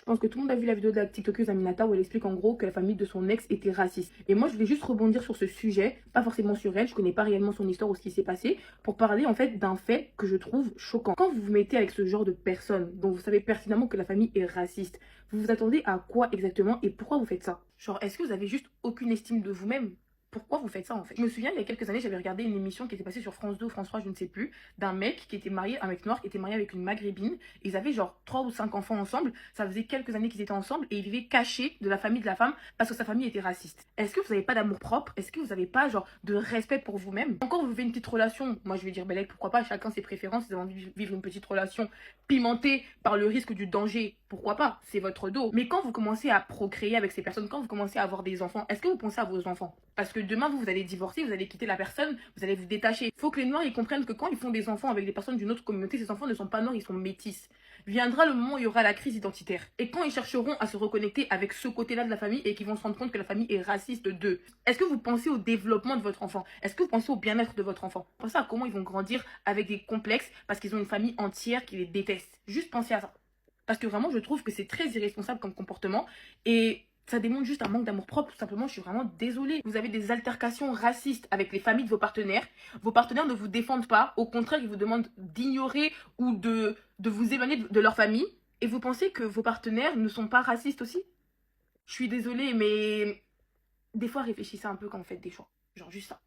pense que tout le monde a vu la vidéo de la TikTokeuse Aminata où elle explique en gros que la famille de son ex était raciste. Et moi, je voulais juste rebondir sur ce sujet, pas forcément sur elle, je connais pas réellement son histoire ou ce qui s'est passé, pour parler en fait d'un fait que je trouve choquant. Quand vous vous mettez avec ce genre de personnes dont vous savez pertinemment que la famille est raciste, vous vous attendez à quoi exactement et pourquoi vous faites ça? Genre, est-ce que vous avez juste aucune estime de vous-même? Pourquoi vous faites ça en fait? Je me souviens, il y a quelques années, j'avais regardé une émission qui était passée sur France 2 ou France 3, je ne sais plus, d'un mec qui était marié, un mec noir qui était marié avec une maghrébine. Ils avaient genre 3 ou 5 enfants ensemble. Ça faisait quelques années qu'ils étaient ensemble et ils vivaient cachés de la famille de la femme parce que sa famille était raciste. Est-ce que vous n'avez pas d'amour propre? Est-ce que vous n'avez pas genre de respect pour vous-même? Encore vous vivez une petite relation. Moi je vais dire, ben pourquoi pas, chacun ses préférences. Si vous avez envie de vivre une petite relation pimentée par le risque du danger, pourquoi pas? C'est votre dos. Mais quand vous commencez à procréer avec ces personnes, quand vous commencez à avoir des enfants, est-ce que vous pensez à vos enfants? Parce que demain, vous allez divorcer, vous allez quitter la personne, vous allez vous détacher. Il faut que les Noirs ils comprennent que quand ils font des enfants avec des personnes d'une autre communauté, ces enfants ne sont pas noirs, ils sont métis. Viendra le moment où il y aura la crise identitaire. Et quand ils chercheront à se reconnecter avec ce côté-là de la famille et qu'ils vont se rendre compte que la famille est raciste d'eux, est-ce que vous pensez au développement de votre enfant? Est-ce que vous pensez au bien-être de votre enfant? Pensez à comment ils vont grandir avec des complexes parce qu'ils ont une famille entière qui les déteste. Juste pensez à ça. Parce que vraiment, je trouve que c'est très irresponsable comme comportement. Et ça démontre juste un manque d'amour propre. Tout simplement, je suis vraiment désolée. Vous avez des altercations racistes avec les familles de vos partenaires. Vos partenaires ne vous défendent pas. Au contraire, ils vous demandent d'ignorer ou de vous éloigner de leur famille. Et vous pensez que vos partenaires ne sont pas racistes aussi? Je suis désolée, mais des fois, réfléchissez un peu quand vous faites des choix. Genre juste ça.